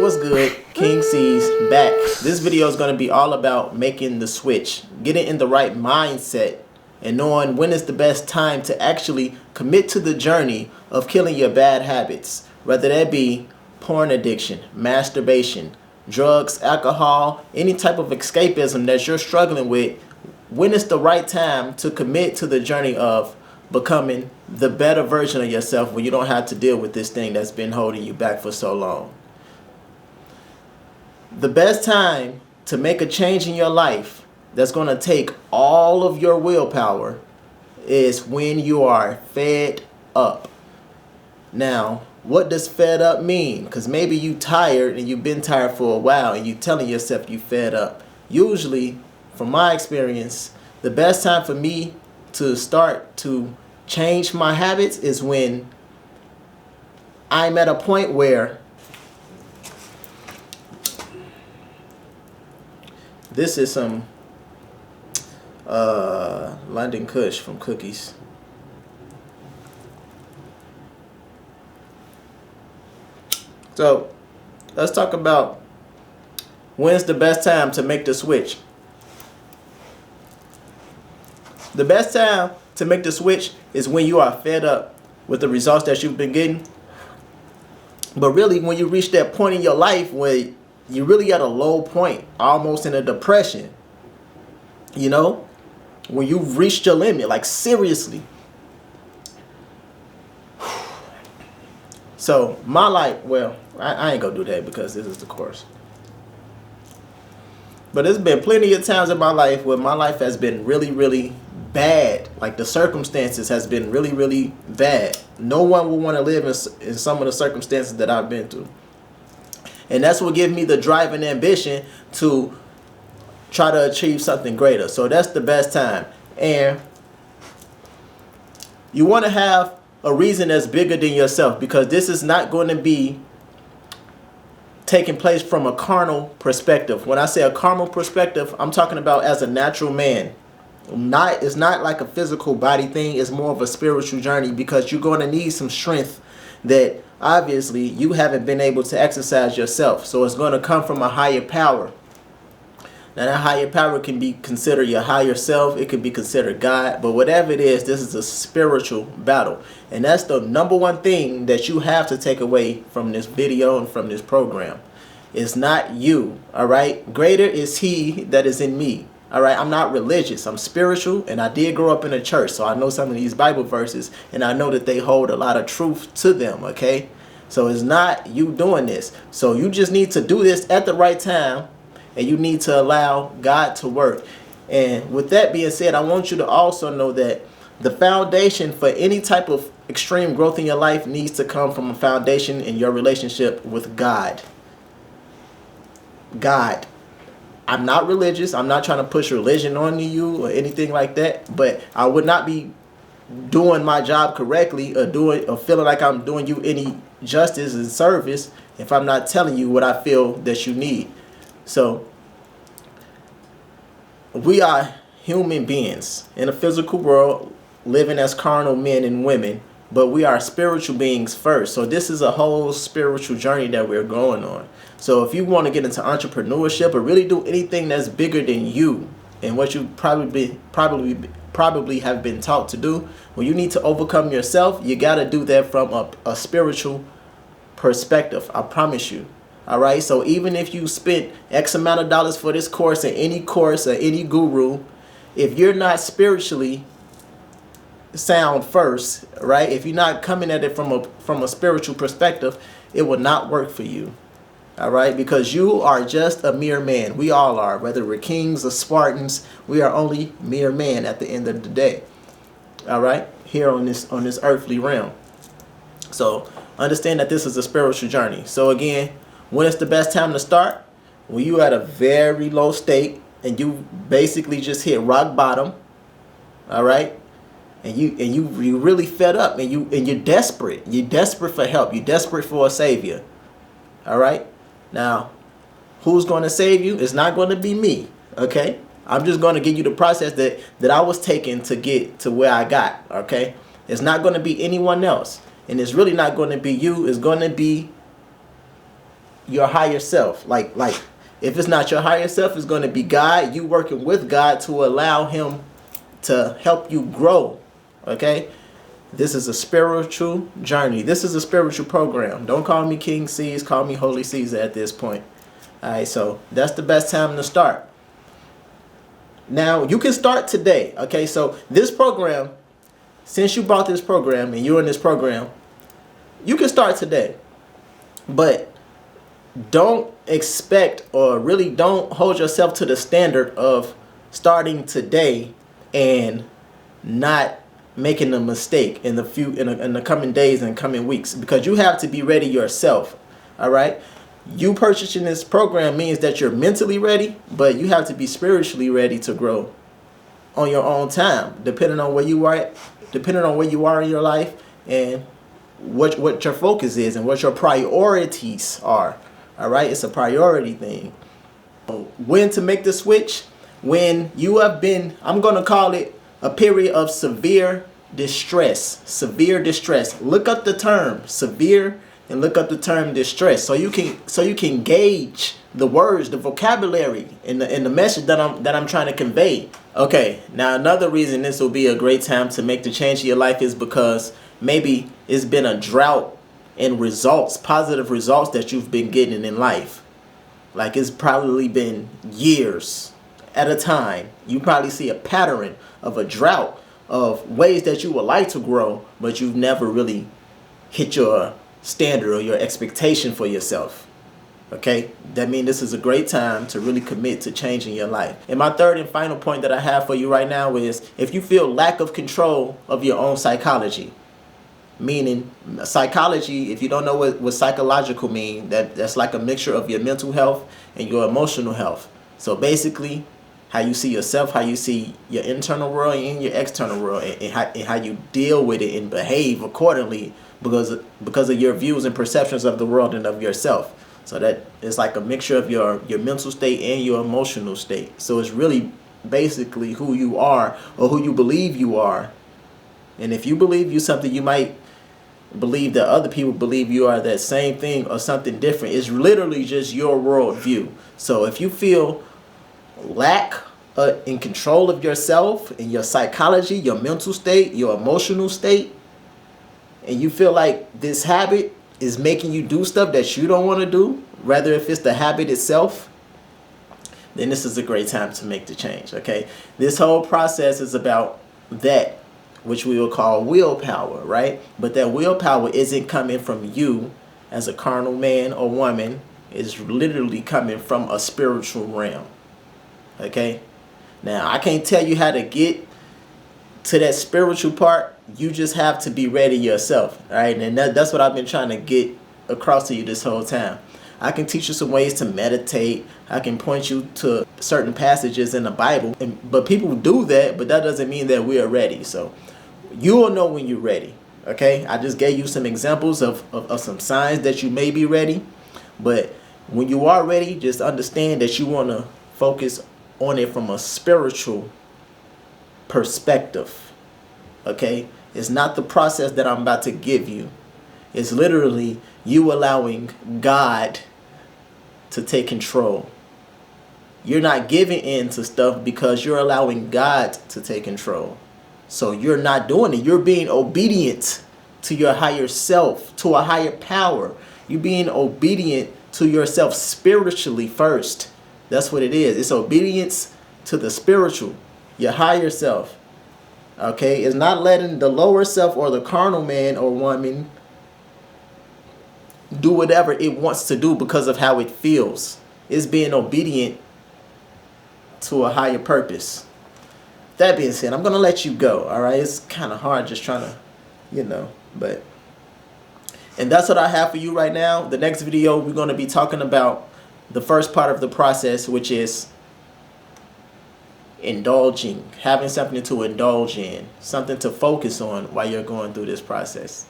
what's good? King C's back. This video is going to be all about making the switch, getting in the right mindset, and knowing when is the best time to actually commit to the journey of killing your bad habits, whether that be porn addiction, masturbation, drugs, alcohol, any type of escapism that you're struggling with. When is the right time to commit to the journey of becoming the better version of yourself when you don't have to deal with this thing that's been holding you back for so long? The best time to make a change in your life that's going to take all of your willpower is when you are fed up. Now, what does fed up mean? Because maybe you tired and you've been tired for a while and you're telling yourself you fed up. Usually, from my experience, the best time for me to start to change my habits is when I'm at a point where this is some London Kush from Cookies. So let's talk about when's the best time to make the switch. The best time to make the switch is when you are fed up with the results that you've been getting. But really, when you reach that point in your life where you're really at a low point, almost in a depression, you know, when you've reached your limit, like seriously. So my life, well, I ain't gonna do that because this is the course. But there's been plenty of times in my life where my life has been really, really bad. Like the circumstances has been really, really bad. No one will want to live in some of the circumstances that I've been through. And that's what gives me the drive and ambition to try to achieve something greater. So that's the best time. And you want to have a reason that's bigger than yourself, because this is not going to be taking place from a carnal perspective. When I say a carnal perspective, I'm talking about as a natural man. It's not like a physical body thing. It's more of a spiritual journey, because you're going to need some strength that obviously you haven't been able to exercise yourself. So it's going to come from a higher power. Now that higher power can be considered your higher self. It can be considered God. But whatever it is, this is a spiritual battle. And that's the number one thing that you have to take away from this video and from this program. It's not you, all right? Greater is he that is in me. All right, I'm not religious. I'm spiritual, and I did grow up in a church, so I know some of these Bible verses, and I know that they hold a lot of truth to them, okay? So it's not you doing this. So you just need to do this at the right time, and you need to allow God to work. And with that being said, I want you to also know that the foundation for any type of extreme growth in your life needs to come from a foundation in your relationship with God. God. I'm not religious. I'm not trying to push religion on you or anything like that. But I would not be doing my job correctly or feeling like I'm doing you any justice and service if I'm not telling you what I feel that you need. So we are human beings in a physical world living as carnal men and women, but we are spiritual beings first. So this is a whole spiritual journey that we're going on. So if you want to get into entrepreneurship or really do anything that's bigger than you and what you probably have been taught to do, when you need to overcome yourself, you got to do that from a spiritual perspective. I promise you. All right. So even if you spent X amount of dollars for this course or any guru, if you're not spiritually sound first, right? If you're not coming at it from a spiritual perspective, it will not work for you. All right, because you are just a mere man. We all are, whether we're kings or Spartans. We are only mere man at the end of the day. All right, here on this earthly realm. So understand that this is a spiritual journey. So again, when is the best time to start? When you at a very low state and you basically just hit rock bottom. All right. And you really fed up and you're desperate. You're desperate for help. You're desperate for a savior. All right. Now, who's going to save you? It's not going to be me. Okay. I'm just going to give you the process that I was taking to get to where I got. Okay. It's not going to be anyone else. And it's really not going to be you. It's going to be your higher self. Like if it's not your higher self, it's going to be God. You working with God to allow him to help you grow. Okay? This is a spiritual journey. This is a spiritual program. Don't call me King C's, call me Holy Caesar at this point. All right, so that's the best time to start. Now, you can start today. Okay, so this program, since you bought this program and you're in this program, you can start today. But don't expect, or really don't hold yourself to the standard of starting today and not making a mistake in the coming days and coming weeks, because you have to be ready yourself. All right, you purchasing this program means that you're mentally ready, but you have to be spiritually ready to grow on your own time, depending on where you are in your life and what your focus is and what your priorities are. All right, it's a priority thing. When to make the switch? When you have been, I'm going to call it a period of severe distress. Severe distress. Look up the term severe and look up the term distress, so you can gauge the words, the vocabulary, and the message that I'm trying to convey. Okay, now another reason this will be a great time to make the change in your life is because maybe it's been a drought in results, positive results that you've been getting in life. Like it's probably been years at a time. You probably see a pattern of a drought of ways that you would like to grow, but you've never really hit your standard or your expectation for yourself. Okay, that means this is a great time to really commit to changing your life. And my third and final point that I have for you right now is, if you feel lack of control of your own psychology, meaning psychology, if you don't know what psychological mean, that's like a mixture of your mental health and your emotional health. So basically, how you see yourself, how you see your internal world and your external world, and how you deal with it and behave accordingly because of your views and perceptions of the world and of yourself. So that it's like a mixture of your mental state and your emotional state. So it's really basically who you are, or who you believe you are. And if you believe you something, you might believe that other people believe you are that same thing or something different. It's literally just your worldview. So if you feel lack in control of yourself and your psychology, your mental state, your emotional state, and you feel like this habit is making you do stuff that you don't want to do, rather if it's the habit itself, then this is a great time to make the change. Okay, this whole process is about that, which we will call willpower, right? But that willpower isn't coming from you as a carnal man or woman. It's literally coming from a spiritual realm. Okay, now I can't tell you how to get to that spiritual part. You just have to be ready yourself. All right, and that's what I've been trying to get across to you this whole time. I can teach you some ways to meditate. I can point you to certain passages in the Bible, but people do that, but that doesn't mean that we are ready. So you will know when you're ready. Okay, I just gave you some examples of some signs that you may be ready, but when you are ready, just understand that you want to focus on it from a spiritual perspective. Okay, it's not the process that I'm about to give you. It's literally you allowing God to take control. You're not giving in to stuff because you're allowing God to take control. So you're not doing it. You're being obedient to your higher self, to a higher power. You're being obedient to yourself spiritually first. That's what it is. It's obedience to the spiritual, your higher self. Okay, it's not letting the lower self or the carnal man or woman do whatever it wants to do because of how it feels. It's being obedient to a higher purpose. That being said, I'm going to let you go. All right, it's kind of hard just trying to, but. And that's what I have for you right now. The next video, we're going to be talking about the first part of the process, which is indulging, having something to indulge in, something to focus on while you're going through this process.